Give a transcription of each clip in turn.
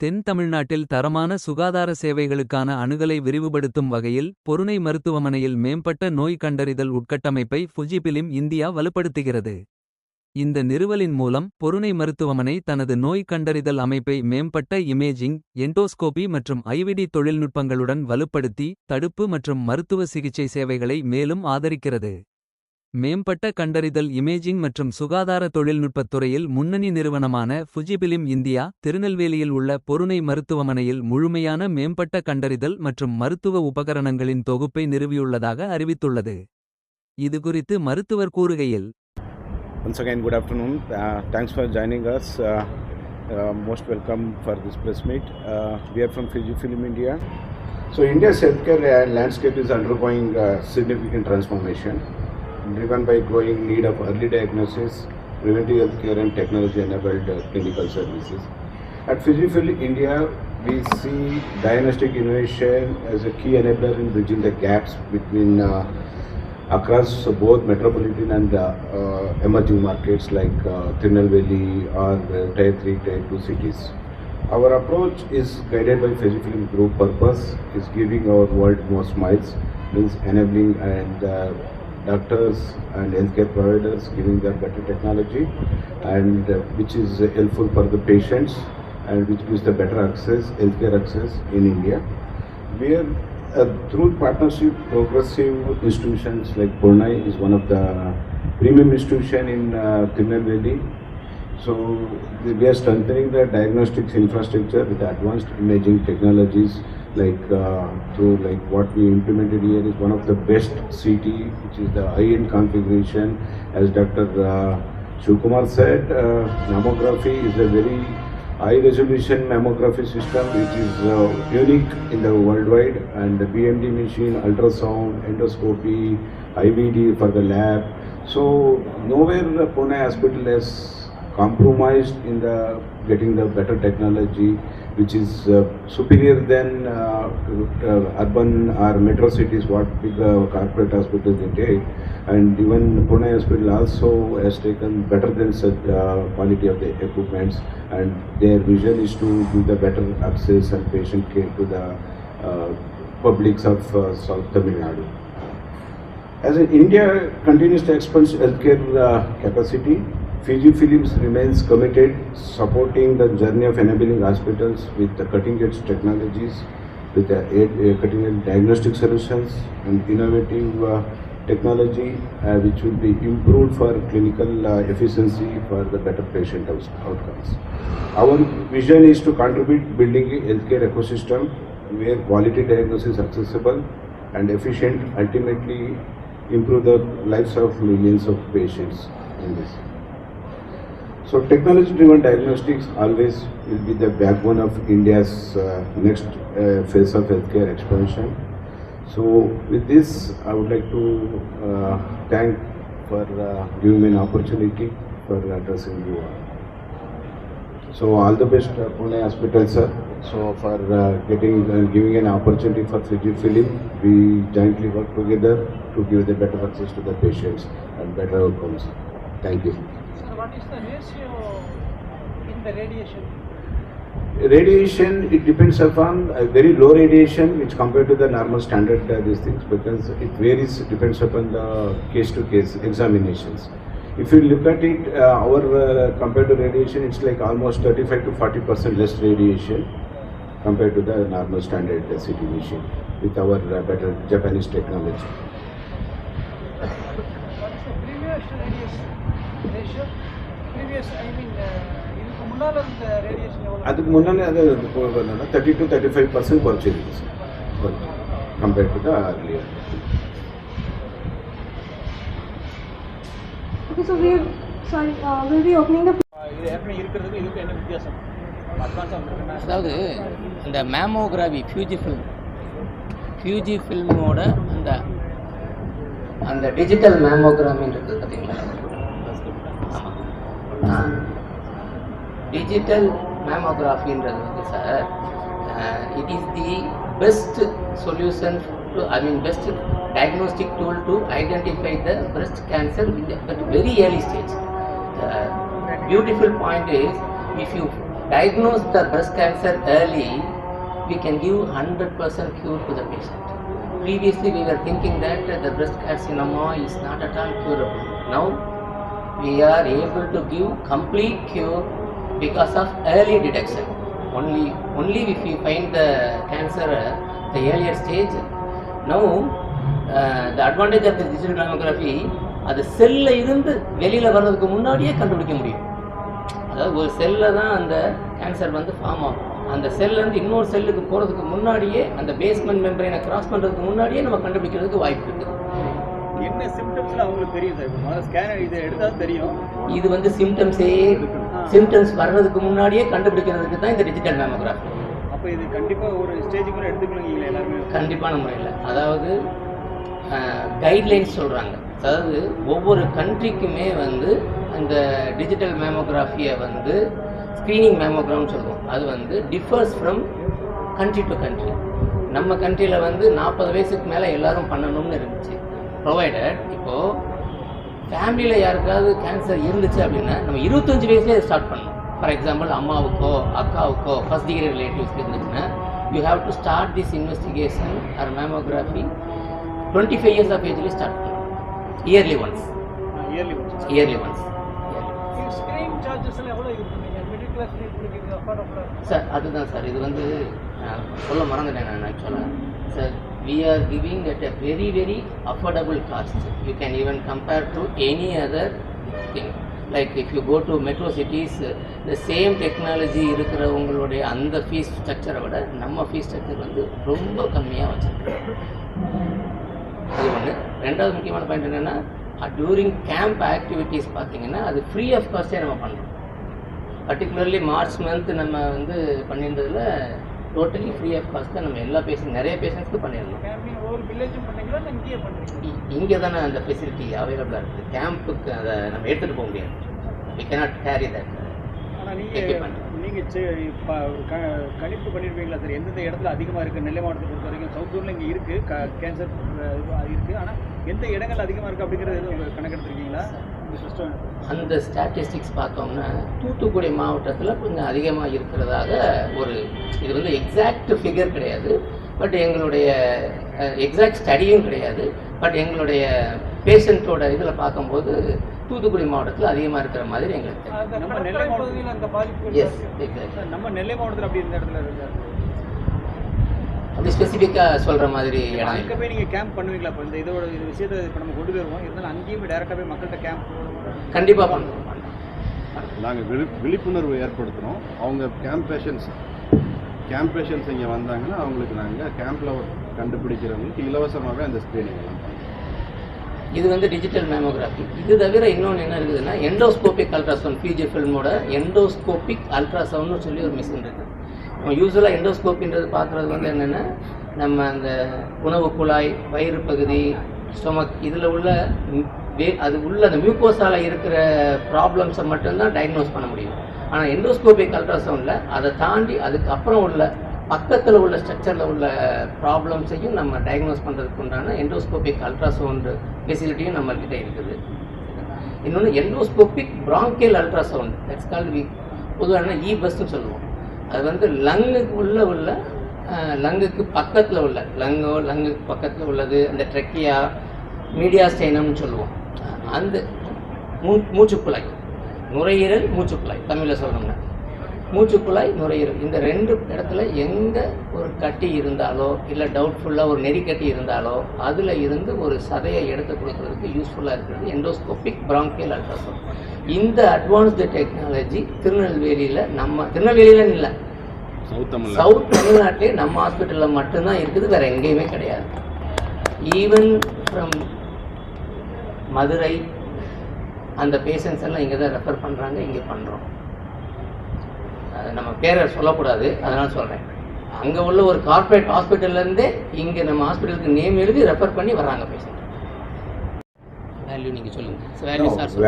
தென் தமிழ்நாட்டில் தரமான சுகாதார சேவைகளுக்கான அணுகலை விரிவுபடுத்தும் வகையில் பொருணை மருத்துவமனையில் மேம்பட்ட நோய் கண்டறிதல் உட்கட்டமைப்பை ஃபுஜிபிலிம் இந்தியா வலுப்படுத்துகிறது. இந்த நிறுவலின் மூலம் பொருணை மருத்துவமனை தனது நோய் கண்டறிதல் அமைப்பை மேம்பட்ட இமேஜிங், எண்டோஸ்கோபி மற்றும் ஐவிடி தொழில்நுட்பங்களுடன் வலுப்படுத்தி தடுப்பு மற்றும் மருத்துவ சிகிச்சை சேவைகளை மேலும் ஆதரிக்கிறது. மேம்பட்ட கண்டறிதல் இமேஜிங் மற்றும் சுகாதார தொழில்நுட்பத் துறையில் முன்னணி நிறுவனமான ஃபுஜிபிலிம் இந்தியா திருநெல்வேலியில் உள்ள பொருணை மருத்துவமனையில் முழுமையான மேம்பட்ட கண்டறிதல் மற்றும் மருத்துவ உபகரணங்களின் தொகுப்பை நிறுவியுள்ளதாக அறிவித்துள்ளது. இதுகுறித்து மருத்துவர் கூறுகையில், Once again, good afternoon. Thanks for joining us. Most welcome for this press meet. We are from Fujifilm India. So India's healthcare landscape is undergoing significant transformation, driven by growing need of early diagnosis, preventive healthcare and technology-enabled clinical services. At Fujifilm India, we see diagnostic innovation as a key enabler in bridging the gaps between across both metropolitan and emerging markets like Tirunelveli or Tier 3, Tier 2 cities. Our approach is guided by Fujifilm Group purpose, is giving our world more smiles, means enabling and doctors and healthcare providers giving them better technology and which is helpful for the patients and which gives the better access, healthcare access in India. We are through partnership, progressive institutions like Purnai is one of the premium institution in Tirunelveli. So we are strengthening the diagnostics infrastructure with advanced imaging technologies like through like what we implemented here is one of the best CT, which is the high-end configuration. As Dr. Shivkumar said, mammography is a very high-resolution mammography system which is unique in the worldwide, and the BMD machine, ultrasound, endoscopy, IVD for the lab. So nowhere Pune Hospital has compromised in the getting the better technology which is superior than urban or metro cities what big corporate hospitals they take, and even Pune Hospital also has taken better than such quality of the equipments, and their vision is to give the better access and patient care to the publics of South Tamil Nadu. As India continues to expand healthcare capacity, Fujifilm remains committed supporting the journey of enabling hospitals with the cutting-edge technologies, with the cutting-edge diagnostic solutions and innovative technology which will be improved for clinical efficiency for the better patient outcomes. Our vision is to contribute building a healthcare ecosystem where quality diagnosis is accessible and efficient, ultimately improve the lives of millions of patients in this. So technology-driven diagnostics always will be the backbone of India's next phase of healthcare expansion. So with this, I would like to thank for giving me an opportunity for addressing you. So all the best Pune Hospital, sir. So for giving an opportunity for Fujifilm, we jointly work together to give the better access to the patients and better outcomes. Thank you. What is the ratio in the radiation? Radiation, it depends upon a very low radiation which compared to the normal standard these things, because it varies, depends upon the case to case examinations. If you look at it, our compared to radiation, it's like almost 35 to 40% less radiation compared to the normal standard CT machine with our better Japanese technology. What is the previous radiation ratio? Previous, I mean, இதுக்கு முன்னால இருந்த radiation எவ்வளவு? அதுக்கு முன்னாலே அது 30 to 35% குறைச்சிருக்கு sir compared to the earlier. Okay, so we'll be opening the. இது ஏற்கனவே இருக்கிறதுக்கு இதுக்கு என்ன வித்தியாசம்? அதாவது இந்த மேமோகிராஃபி ஃபியூஜிஃபில்மோட அந்த டிஜிட்டல் மேமோகிராமின்னு இருக்குது பார்த்தீங்களா? ஆமாம், டிஜிட்டல் மேமோகிராஃபின்றது வந்து sir, it is the best solution to best diagnostic tool to identify the breast cancer at a very early stage. The beautiful point is, if you diagnose the breast cancer early, we can give 100% cure to the patient. Previously, we were thinking that the breast carcinoma is not at all curable. Now, we are able to give complete cure because of early detection. Only if we find the cancer at the earlier stage. Now, the advantage of the digital mammography, அது செல்லில் இருந்து வெளியில் வர்றதுக்கு முன்னாடியே கண்டுபிடிக்க முடியும். அதாவது ஒரு செல்லில் தான் அந்த கேன்சர் வந்து ஃபார்ம் ஆகும். அந்த செல்லேருந்து இன்னொரு செல்லுக்கு போகிறதுக்கு முன்னாடியே, அந்த பேஸ்மெண்ட் மெம்பரைனை கிராஸ் பண்ணுறதுக்கு முன்னாடியே நம்ம கண்டுபிடிக்கிறதுக்கு வாய்ப்பு இருக்குது. என்ன சிம்டம்ஸ்ல அவங்களுக்கு தெரியும் சார்? இப்போ முதல்ல ஸ்கேனர் இதை எடுத்தால் தெரியும். இது வந்து சிம்டம்ஸ் வர்றதுக்கு முன்னாடியே கண்டுபிடிக்கிறதுக்கு தான் இந்த டிஜிட்டல் மேமோகிராஃபி. அப்போ இது கண்டிப்பாக ஒரு ஸ்டேஜுக்குள்ள எடுத்துக்கணும் எல்லாருமே கண்டிப்பான முறையில். அதாவது கைட்லைன்ஸ் சொல்கிறாங்க. அதாவது ஒவ்வொரு கண்ட்ரிக்குமே வந்து அந்த டிஜிட்டல் மேமோகிராஃபியை வந்து ஸ்க்ரீனிங் மேமோகிராம்னு சொல்லுவோம். அது வந்து differs from country to country. நம்ம கண்ட்ரியில் வந்து 40 வயசுக்கு மேலே எல்லாரும் பண்ணணும்னு இருந்துச்சு. ப்ரொவைடட் இப்போது ஃபேமிலியில் யாருக்காவது கேன்சர் இருந்துச்சு அப்படின்னா நம்ம 25 வயசுலேயே ஸ்டார்ட் பண்ணணும். ஃபார் எக்ஸாம்பிள் அம்மாவுக்கோ அக்காவுக்கோ ஃபர்ஸ்ட் டிகிரி ரிலேட்டிவ்ஸ்க்கு இருந்துச்சுன்னா you have to start this investigation or mammography 25 years of age start பண்ணணும். Early ones. ஸ்கிரீன் சார்ஜஸ் எல்லாம் எவ்வளோ யூஸ் பண்ணுவீங்க? மிடில் கிளாஸ் பீப்புளுக்கு அஃபோர்டபுளா சார்? அதுதான் சார், இது வந்து சொல்ல மறந்துட்டேன் நான் ஆக்சுவலாக. Sir, we are giving at a very very affordable cost. You can even compare to any other thing. Like if you go to metro cities, the same technology இருக்கிறவங்களுடைய அந்த fees ஸ்ட்ரக்சரை விட நம்ம ஃபீஸ் ஸ்ட்ரக்சர் வந்து ரொம்ப கம்மியாக வச்சுருக்கோம். அது ஒன்று. ரெண்டாவது முக்கியமான பாயிண்ட் என்னென்னா, டூரிங் கேம்ப் ஆக்டிவிட்டீஸ் பார்த்தீங்கன்னா அது ஃப்ரீ ஆஃப் காஸ்ட்டே நம்ம பண்ணுறோம். பர்டிகுலர்லி மார்ச் மந்த் நம்ம வந்து பண்ணியிருந்ததில் டோட்டலி ஃப்ரீ ஆஃப் காஸ்ட் நம்ம எல்லா நிறைய பேஷண்ட்ஸ்க்கு பண்ணியிருந்தோம். ஒரு வில்லேஜும் பண்ணீங்களா இல்லை இங்கேயே பண்ணுறீங்க? இங்கே தானே அந்த ஃபெசிலிட்டி அவைலபிளாக இருக்குது. கேம்புக்கு அதை நம்ம எடுத்துகிட்டு போக முடியாது. We cannot carry that. ஆனால் நீங்கள் கணிப்பு பண்ணியிருப்பீங்களா சார்? எந்தெந்த இடத்துல அதிகமாக இருக்குது? நெல்லை மாவட்டத்தை பொறுத்த வரைக்கும் சவுத்தூரில் இங்கே இருக்குது கேன்சர் இருக்குது. ஆனால் எந்த இடங்கள் அதிகமாக இருக்குது அப்படிங்கிறது எதுவும் கணக்கெடுத்துருக்கீங்களா? அந்த ஸ்டாட்டிஸ்டிக்ஸ் பார்த்தோம்னா தூத்துக்குடி மாவட்டத்தில் கொஞ்சம் அதிகமாக இருக்கிறதாக ஒரு, இது வந்து எக்ஸாக்ட் ஃபிகர் கிடையாது, பட் எங்களுடைய எக்ஸாக்ட் ஸ்டடியும் கிடையாது. பட் எங்களுடைய பேஷண்ட்டோட இதில் பார்க்கும்போது தூத்துக்குடி மாவட்டத்தில் அதிகமாக இருக்கிற மாதிரி எங்களுக்கு நம்ம நெல்லை பகுதியில் அந்த பாதிப்பு. Yes, exact. நம்ம நெல்லை மாவட்டத்தில் அப்படி இந்த இடத்துல இருக்காது. அப்படி ஸ்பெசிஃபிக்காக சொல்கிற மாதிரி இடம் அங்கே போய் நீங்கள் கேம்ப் பண்ணுவீங்களா? இப்போ இந்த இதோட இது விஷயத்தை இப்போ நம்ம கொண்டு வருவோம், இருந்தாலும் அங்கேயும் டேரெக்டாக போய் மக்கள்கிட்ட கேம்ப் கண்டிப்பாக பண்ணுவோம். நாங்கள் விழிப்புணர்வு ஏற்படுத்துகிறோம். அவங்க கேம்ப் பேஷண்ட்ஸ் இங்கே வந்தாங்கன்னா அவங்களுக்கு நாங்கள் கேம்பில் கண்டுபிடிக்கிறவங்களுக்கு இலவசமாகவே அந்த ஸ்க்ரீனிங் எல்லாம் பண்ணுறோம். இது வந்து டிஜிட்டல் மேமோகிராஃபி. இது தவிர இன்னொன்று என்ன இருக்குதுன்னா, எண்டோஸ்கோபிக் அல்ட்ராசவுண்ட். பிஜி ஃபில்மோட எண்டோஸ்கோபிக் அல்ட்ராசவுண்ட்னு சொல்லி ஒரு மிஷின் இருக்குது. நம்ம யூஸ்வலாக எண்டோஸ்கோப்பின்றது பார்க்குறது வந்து என்னென்னா, நம்ம அந்த உணவு குழாய், வயிறு பகுதி, ஸ்டொமக் இதில் உள்ள அது உள்ள அந்த மியூக்கோஸால் இருக்கிற ப்ராப்ளம்ஸை மட்டும்தான் டயக்னோஸ் பண்ண முடியும். ஆனால் எண்டோஸ்கோபிக் அல்ட்ராசவுண்டில் அதை தாண்டி அதுக்கப்புறம் உள்ள பக்கத்தில் உள்ள ஸ்ட்ரக்சரில் உள்ள ப்ராப்ளம்ஸையும் நம்ம டயக்னோஸ் பண்ணுறதுக்கு உண்டான எண்டோஸ்கோபிக் அல்ட்ராசவுண்டு ஃபெசிலிட்டியும் நம்மள்கிட்ட இருக்குது. இன்னொன்று endoscopic bronchial ultrasound, that's called பொதுவான பஸ்ன்னு சொல்லுவோம். அது வந்து லங்குக்கு லங்குக்கு பக்கத்தில் உள்ள லங்குக்கு பக்கத்தில் உள்ளது அந்த ட்ரெக்கியா மீடியாஸ்டைனம்னு சொல்லுவோம். அந்த மூச்சுக்குழாய், நுரையீரல், மூச்சுக்குழாய் தமிழில் சொல்லணும்னா மூச்சுக்குழாய், நுரையீரல், இந்த 2 இடத்துல எங்கே ஒரு கட்டி இருந்தாலோ இல்லை டவுட்ஃபுல்லாக ஒரு நெறிக்கட்டி இருந்தாலோ அதில் இருந்து ஒரு சதையை எடுத்து கொடுக்கறதுக்கு யூஸ்ஃபுல்லாக இருக்கிறது எண்டோஸ்கோபிக் பிராங்கியல் அல்ட்ராசவுண்ட். இந்த அட்வான்ஸ்டு டெக்னாலஜி திருநெல்வேலியில் இல்லை, சவுத் தமிழ்நாட்டிலே நம்ம ஹாஸ்பிட்டலில் மட்டும்தான் இருக்குது, வேறு எங்கேயுமே கிடையாது. ஈவன் ஃப்ரம் மதுரை அந்த பேஷண்ட்ஸ் எல்லாம் இங்கே தான் ரெஃபர் பண்ணுறாங்க, இங்கே பண்ணுறோம். நம்ம பேரை சொல்லக்கூடாது, அதனால் சொல்கிறேன். அங்கே உள்ள ஒரு கார்ப்பரேட் ஹாஸ்பிட்டல்லேருந்தே இங்கே நம்ம ஹாஸ்பிட்டலுக்கு நேம் எழுதி ரெஃபர் பண்ணி வர்றாங்க பேஷண்ட். வேல்யூ நீங்கள் சொல்லுங்கள்.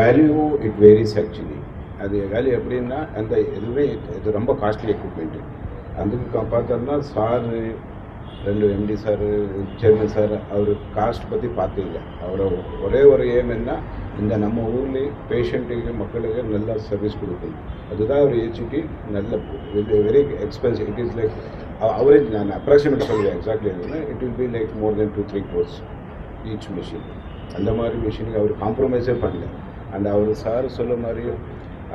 Value it varies actually. அது வேல்யூ எப்படின்னா, அந்த இதுவே இது ரொம்ப காஸ்ட்லி எக்யூப்மெண்ட்டு. அதுக்கு பார்த்தோம்னா sir 2 MD sir, chairman sir, அவர் காஸ்ட் பற்றி பார்த்தில்ல. அவரோட ஒரே ஒரு ஏம் என்ன, இந்த நம்ம ஊர்லேயே பேஷண்ட்டுக்கு மக்களுக்கு நல்ல சர்வீஸ் கொடுக்கணும். அதுதான் ஒரு ஹெச்டி நல்ல very expensive. It is like average நான் அப்ராக்சிமேட் சொல்லுவேன் எக்ஸாக்ட்லி எதுனா it will be like more then 2-3 crores each machine. அந்த மாதிரி மிஷினுக்கு அவர் காம்ப்ரமைஸே பண்ணல. அண்ட் அவர் சார் சொல்ல மாதிரி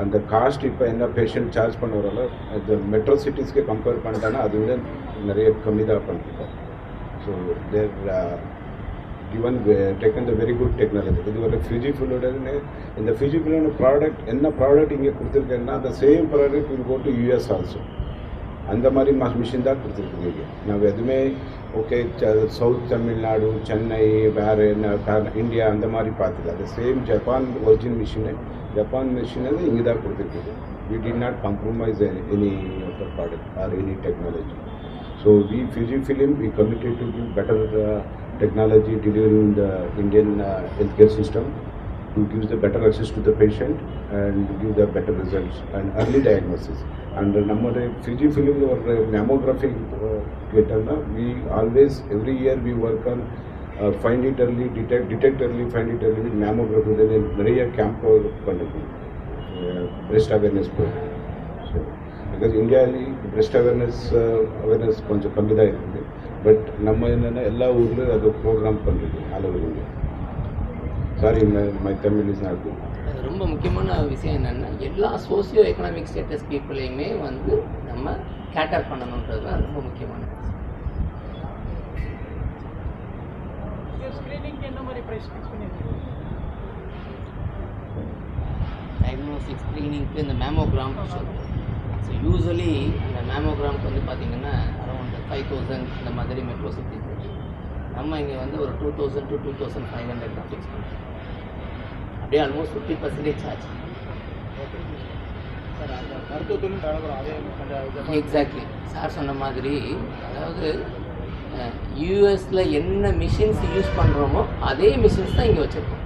அந்த காஸ்ட் இப்போ என்ன பேஷண்ட் சார்ஜ் பண்ணுறதால இந்த மெட்ரோ சிட்டிஸ்க்கு கம்பேர் பண்ணிட்டாங்கன்னா அதை விட நிறைய கம்மி தான் பண்ணிருக்காங்க. So there given taken the very good technology. இது ஒரு ஃபியூஜிஃபிலோடனே இந்த ஃபியூஜிஃபிலோட ப்ராடக்ட் என்ன ப்ராடக்ட் இங்கே கொடுத்துருக்கேன்னா அந்த same product will go to US also. அந்த மாதிரி மிஷின் தான் கொடுத்துருக்குங்க. நான் எதுவுமே ஓகே சவுத் தமிழ்நாடு சென்னை வேறு என்ன இந்தியா அந்த மாதிரி பார்த்துக்கல. அந்த சேம் ஜப்பான் ஒரிஜினல் மிஷினை ஜப்பான் மிஷினை இங்கே தான் கொடுத்துருக்குது. we did not compromise any of the product or any technology. So we Fujifilm we committed to give better technology delivery in the Indian healthcare system to give the better access to the patient and give the better results and early diagnosis. And നമ്മുടെ Fujifilm or mammography കേട്ടല്ല we always every year we work on find it early, detect early, find it early with mammography. நிறைய camp பண்ணிருக்கோம் breast awareness program. So because இந்தியாவிலே breast awareness கொஞ்சம் கம்மி தான் இருக்குது. But நம்ம என்னென்னா எல்லா ஊர்லேயும் அது ப்ரோக்ராம் பண்ணிருக்கு all over India. Sorry my Tamil is not good. ரொம்ப முக்கியமான விஷயம் என்னென்னா எல்லா சோசியோ எக்கனாமிக் ஸ்டேட்டஸ் பீப்புளையுமே வந்து நம்ம கேட்டர் பண்ணணுன்றது தான் ரொம்ப முக்கியமான விஷயம். டயக்னோஸ்டிக் ஸ்க்ரீனிங்க்கு இந்த மேமோகிராம் சொல்லுவோம். ஸோ யூஸ்வலி அந்த மேமோகிராமுக்கு வந்து பார்த்திங்கன்னா அரௌண்ட் 5,000 இந்த மாதிரி மெட்ரோ சிட்டிஸ். நம்ம இங்கே வந்து ஒரு 2,000 to 2,500 தான் ஃபிக்ஸ் பண்ணுறோம். அப்படியே ஆல்மோஸ்ட் 50% சார்ஜ். எக்ஸாக்ட்லி சார் சொன்ன மாதிரி, அதாவது யூஎஸில் என்ன மிஷின்ஸ் யூஸ் பண்ணுறோமோ அதே மிஷின்ஸ் தான் இங்கே வச்சுருக்கோம்.